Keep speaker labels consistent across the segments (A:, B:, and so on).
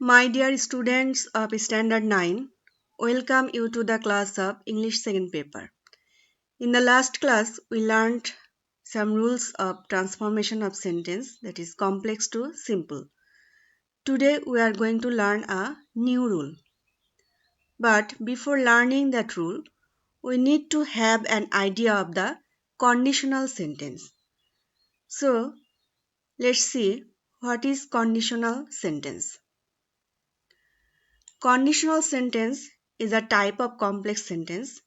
A: My dear students of Standard 9, welcome you to the class of English second paper. In the last class, we learned some rules of transformation of sentence, that is complex to simple. Today we are going to learn a new rule. But before learning that rule, we need to have an idea of the conditional sentence. So let's see what is conditional sentence. Conditional sentence is a type of complex sentence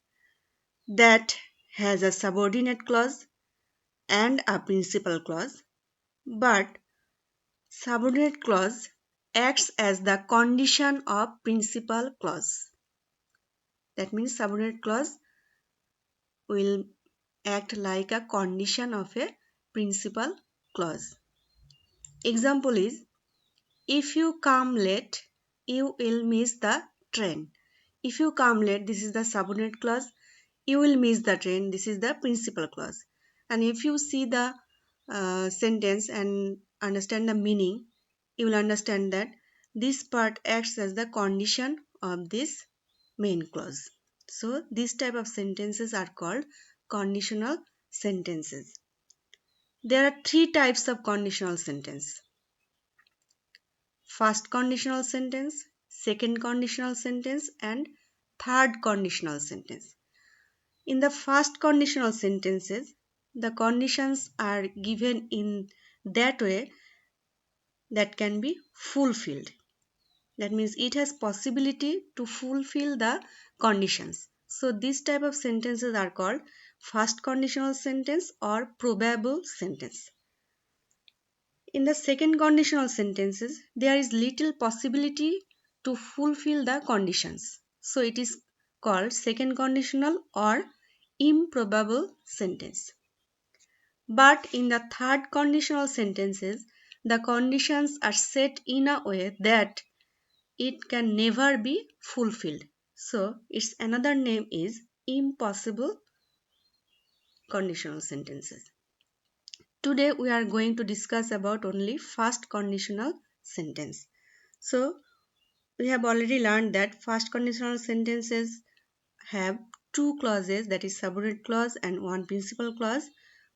A: that has a subordinate clause and a principal clause, but subordinate clause acts as the condition of principal clause. That means subordinate clause will act like a condition of a principal clause. Example is, if you come late, you will miss the train. If you come late, this is the subordinate clause. You will miss the train, this is the principal clause. And if you see the sentence and understand the meaning, you will understand that this part acts as the condition of this main clause. So this type of sentences are called conditional sentences. There are three types of conditional sentence: first conditional sentence, second conditional sentence, and third conditional sentence. In the first conditional sentences, the conditions are given in that way that can be fulfilled. That means it has possibility to fulfill the conditions. So this type of sentences are called first conditional sentence or probable sentence. In the second conditional sentences, there is little possibility to fulfill the conditions. So it is called second conditional or improbable sentence. But in the third conditional sentences, the conditions are set in a way that it can never be fulfilled. So its another name is impossible conditional sentences. Today we are going to discuss about only first conditional sentence. So we have already learned that first conditional sentences have two clauses, that is subordinate clause and one principal clause,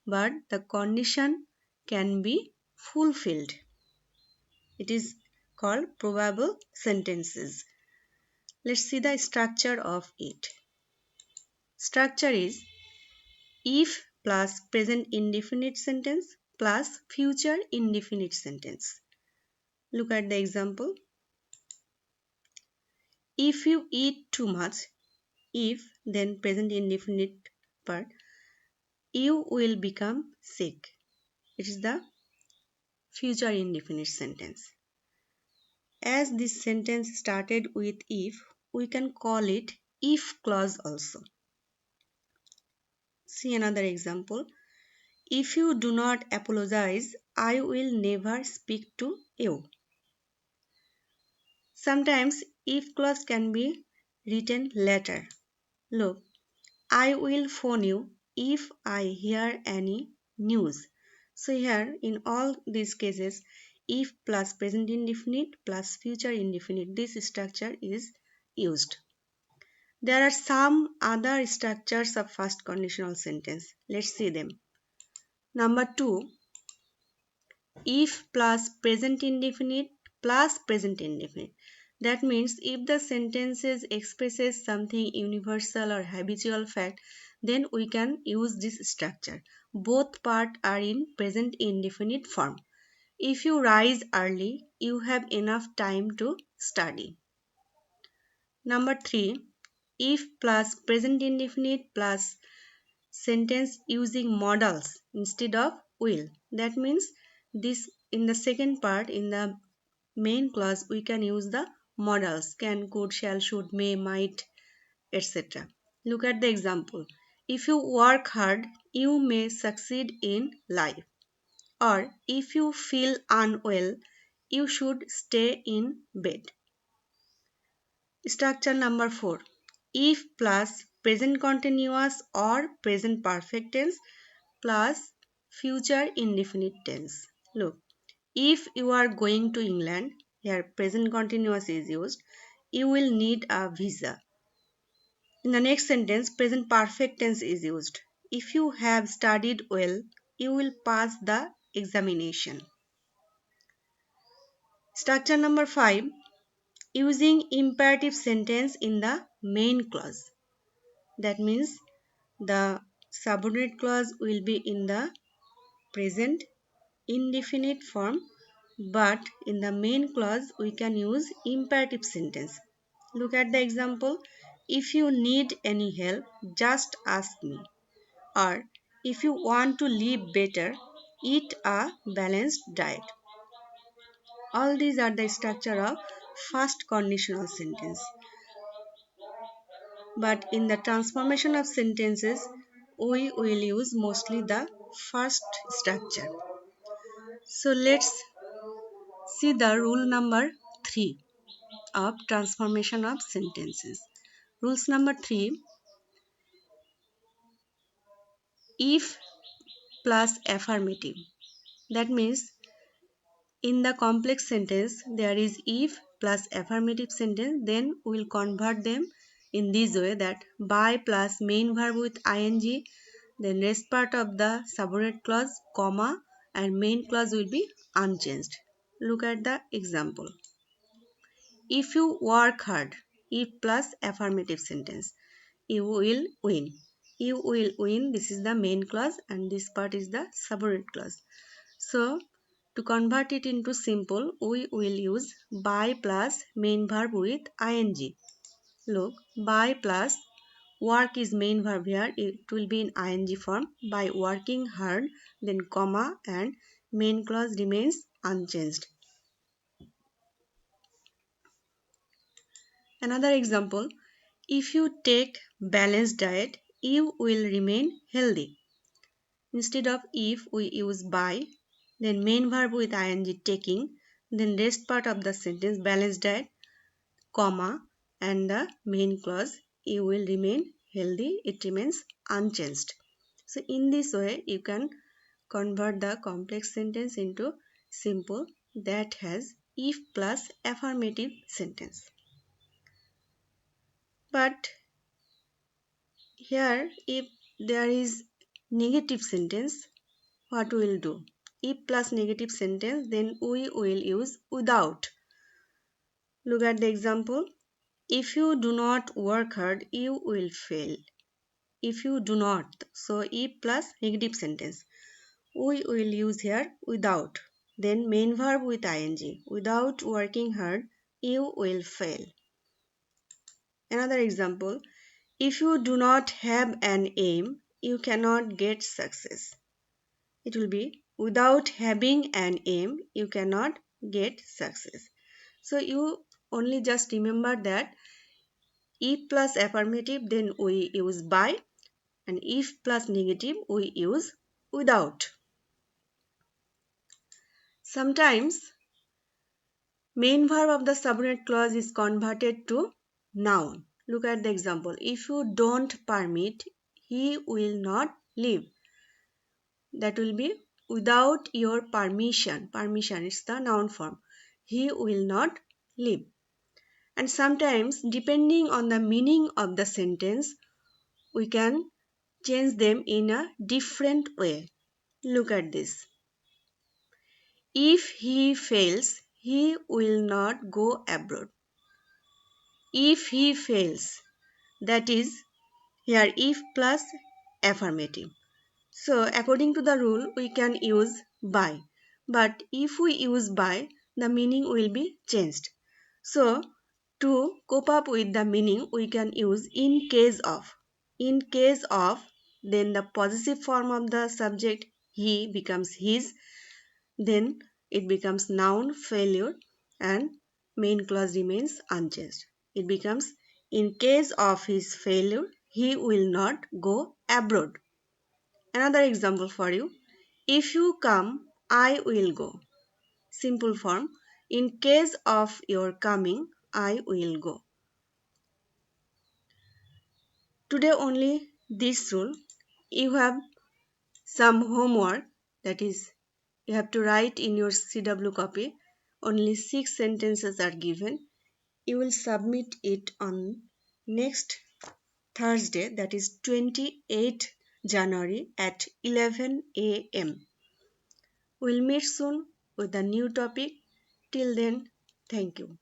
A: but the condition can be fulfilled. It is called probable sentences. Let's see the structure of it. Structure is if plus present indefinite sentence plus future indefinite sentence. Look at the example. If you eat too much, if then present indefinite part, you will become sick. It is the future indefinite sentence. As this sentence started with if, we can call it if clause also. See another example. If you do not apologize, I will never speak to you. Sometimes if clause can be written later. Look, I will phone you if I hear any news. So here in all these cases, if plus present indefinite plus future indefinite, this structure is used. There are some other structures of first conditional sentence. Let's see them. Number 2, if plus present indefinite plus present indefinite. That means if the sentences expresses something universal or habitual fact, then we can use this structure. Both parts are in present indefinite form. If you rise early, you have enough time to study. Number 3, if plus present indefinite plus sentence using modals instead of will. That means this in the second part, in the main clause, we can use the modals can, could, shall, should, may, might, etc. Look at the example. If you work hard, you may succeed in life. Or if you feel unwell, you should stay in bed. Structure number 4. If plus present continuous or present perfect tense plus future indefinite tense. Look, if you are going to England, here present continuous is used, you will need a visa. In the next sentence, present perfect tense is used. If you have studied well, you will pass the examination. Structure number 5, using imperative sentence in the main clause. That means the subordinate clause will be in the present indefinite form, but in the main clause we can use imperative sentence. Look at the example. If you need any help, just ask me. Or if you want to live better, eat a balanced diet. All these are the structure of first conditional sentence. But in the transformation of sentences, we will use mostly the first structure. So let's see the rule number 3 of transformation of sentences. Rules number 3, if plus affirmative. That means in the complex sentence there is if plus affirmative sentence, then we will convert them in this way, that by plus main verb with ing, then rest part of the subordinate clause, comma, and main clause will be unchanged. Look at the example. If you work hard, if plus affirmative sentence, you will win. You will win, this is the main clause and this part is the subordinate clause. So to convert it into simple, we will use by plus main verb with ing. Look, by plus work is main verb here, it will be in ing form, by working hard, then comma, and main clause remains unchanged. Another example, if you take balanced diet, you will remain healthy. Instead of if, we use by, then main verb with ing taking, then rest part of the sentence balanced diet, comma, and the main clause, you will remain healthy, it remains unchanged. So in this way you can convert the complex sentence into simple that has if plus affirmative sentence. But here if there is negative sentence, what we will do? If plus negative sentence, then we will use without. Look at the example. If you do not work hard, you will fail. If you do not. So if plus negative sentence. We will use here without. Then main verb with ing. Without working hard, you will fail. Another example. If you do not have an aim, you cannot get success. It will be without having an aim, you cannot get success. So you only just remember that if plus affirmative, then we use by, and if plus negative, we use without. Sometimes main verb of the subordinate clause is converted to noun. Look at the example. If you don't permit, he will not leave. That will be without your permission. Permission is the noun form. He will not leave. And sometimes, depending on the meaning of the sentence, we can change them in a different way. Look at this. If he fails, he will not go abroad. If he fails, that is here if plus affirmative. So according to the rule, we can use by. But if we use by, the meaning will be changed. So to cope up with the meaning, we can use in case of. In case of, then the possessive form of the subject he becomes his, then it becomes noun failure and main clause remains unchanged. It becomes in case of his failure, he will not go abroad. Another example for you. If you come, I will go. Simple form. In case of your coming, I will go. Today only this rule. You have some homework, that is you have to write in your CW copy Only 6 sentences are given. You will submit it on next Thursday, that is 28 January at 11 a.m. We'll meet soon with a new topic. Till then, thank you.